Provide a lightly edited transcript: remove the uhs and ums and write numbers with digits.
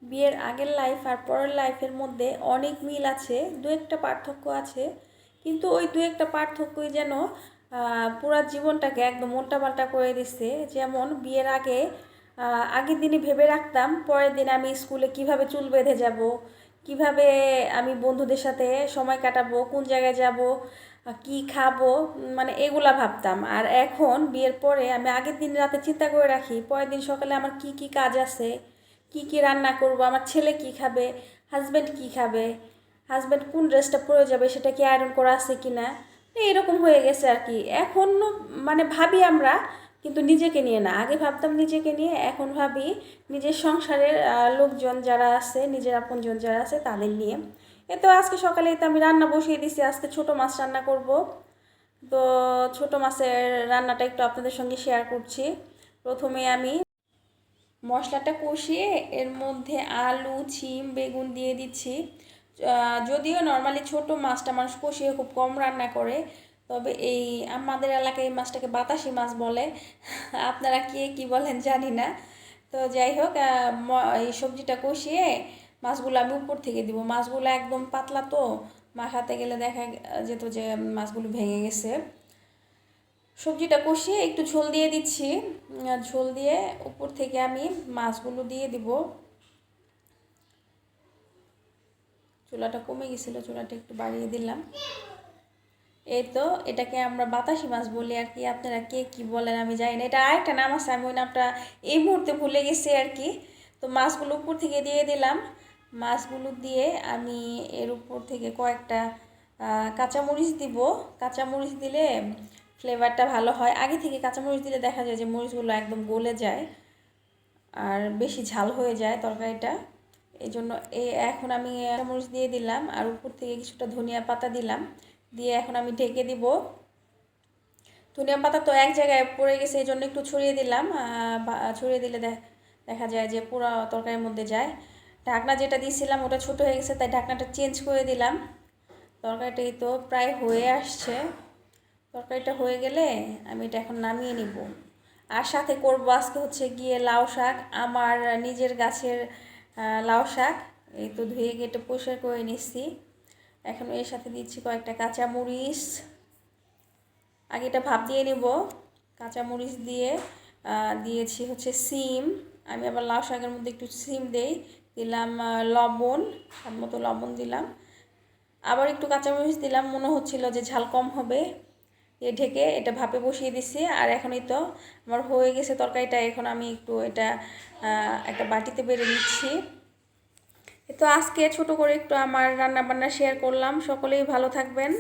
বিয়ের আগের লাইফ আর পরের লাইফের মধ্যে অনেক মিল আছে, দু একটা পার্থক্য আছে, কিন্তু ওই দু একটা পার্থক্যই যেন পুরা জীবনটাকে একদম উল্টাপাল্টা করে দিচ্ছে। যেমন বিয়ের আগে আগের দিনই ভেবে রাখতাম পরের দিন আমি স্কুলে কিভাবে চুল বেঁধে যাব, কিভাবে আমি বন্ধুদের সাথে সময় কাটাবো, কোন জায়গায় যাব, কি খাবো, মানে এগুলা ভাবতাম। আর এখন বিয়ের পরে আমি আগের দিন রাতে চিন্তা করে রাখি পরের দিন সকালে আমার কি কি কাজ আছে, কি কি রান্না করব, আমার ছেলে কি খাবে, হাজব্যান্ড কি খাবে, হাজব্যান্ড কোন ড্রেসটা পরে যাবে সেটা কি আয়রন করা আছে কি না। এরকম হয়ে গেছে আর কি। এখনও মানে ভাবি আমরা, কিন্তু নিজেকে নিয়ে না। আগে ভাবতাম নিজেকে নিয়ে, এখন ভাবি নিজের সংসারের লোকজন যারা আছে, নিজের আপনজন যারা আছে তাদের নিয়ে। তো আজকে সকালেই তো আমি রান্না বসিয়ে দিছি, আজকে ছোট মাছ রান্না করব। তো ছোট মাছের রান্নাটা একটু আপনাদের সঙ্গে শেয়ার করছি। প্রথমে আমি মশলাটা কষিয়ে এর মধ্যে আলু, শিম, বেগুন দিয়ে দিচ্ছি। যদিও নর্মালি ছোট মাছটা মানুষ কষিয়ে খুব কম রান্না করে, তবে এই আমাদের এলাকায় এই মাছটাকে বাতাসি মাছ বলে। আপনারা কে কি বলেন জানি না। তো যাই হোক, এই সবজিটা কষিয়ে মাছগুলো আমি উপর থেকে দিব। মাছগুলো একদম পাতলা, তো মাখাতে গেলে দেখা যেত যে মাছগুলো ভেঙে গেছে। সবজিটা কষিয়ে একটু ঝোল দিয়ে দিচ্ছি। ঝোল দিয়ে উপর থেকে আমি মাছগুলো দিয়ে দিব। চুলাটা কমে গেছিলো, চুলাটা একটু বাড়িয়ে দিলাম। এই তো এটাকে আমরা বাতাসি মাছ বলি আর কি। আপনারা কে কি বলেন আমি জানি না, এটা আরেকটা নাম আছে, আমি ওই নামটা এই মুহূর্তে ভুলে গেছি আর কি। তো মাছগুলো উপর থেকে দিয়ে দিলাম। মাছগুলো দিয়ে আমি এর উপর থেকে কয়েকটা কাঁচামরিচ দিব। কাঁচামরিচ দিলে ফ্লেভারটা ভালো হয়। আগে থেকে কাঁচামরিচ দিলে দেখা যায় যে মরিচগুলো একদম গলে যায় আর বেশি ঝাল হয়ে যায় তরকারিটা। এই জন্য এখন আমি মরিচ দিয়ে দিলাম আর উপর থেকে কিছুটা ধনিয়া পাতা দিলাম। দিয়ে এখন আমি ঢেকে দিব। ধনিয়া পাতা তো এক জায়গায় পড়ে গেছে, এই জন্য একটু ছড়িয়ে দিলাম। ছড়িয়ে দিলে দেখা যায় যে পুরো তরকারির মধ্যে যায়। ঢাকনা যেটা দিয়েছিলাম ওটা ছোট হয়ে গেছে, তাই ঢাকনাটা চেঞ্জ করে দিলাম। তরকারিটা এই তো প্রায় হয়ে আসছে। তরকারিটা হয়ে গেলে আমি এটা এখন নামিয়ে নিব। আর সাথে করব আজকে হচ্ছে গিয়ে লাউ শাক, আমার নিজের গাছের লাউ শাক। এই তো ধুয়ে কেটে পরিষ্কার করে নিচ্ছি। এখন এর সাথে দিচ্ছি কয়েকটা কাঁচামরিচ। আগে এটা ভাপ দিয়ে নেব। কাঁচামরিচ দিয়ে দিয়েছি হচ্ছে সিম। আমি আবার লাউ শাকের মধ্যে একটু সিম দেই। দিলাম লবণ, স্বাদ মতো লবণ দিলাম। আবার একটু কাঁচামরিচ দিলাম, মনে হচ্ছিল যে ঝাল কম হবে। দিয়ে ঢেকে এটা ভাপে বসিয়ে দিছি। আর এখনই তো আমার হয়ে গেছে তরকারিটা। এখন আমি একটু এটা একটা বাটিতে বেড়ে নিচ্ছি। তো আজকে ছোট করে একটু আমার রান্না বান্না শেয়ার করলাম। সকলেই ভালো থাকবেন।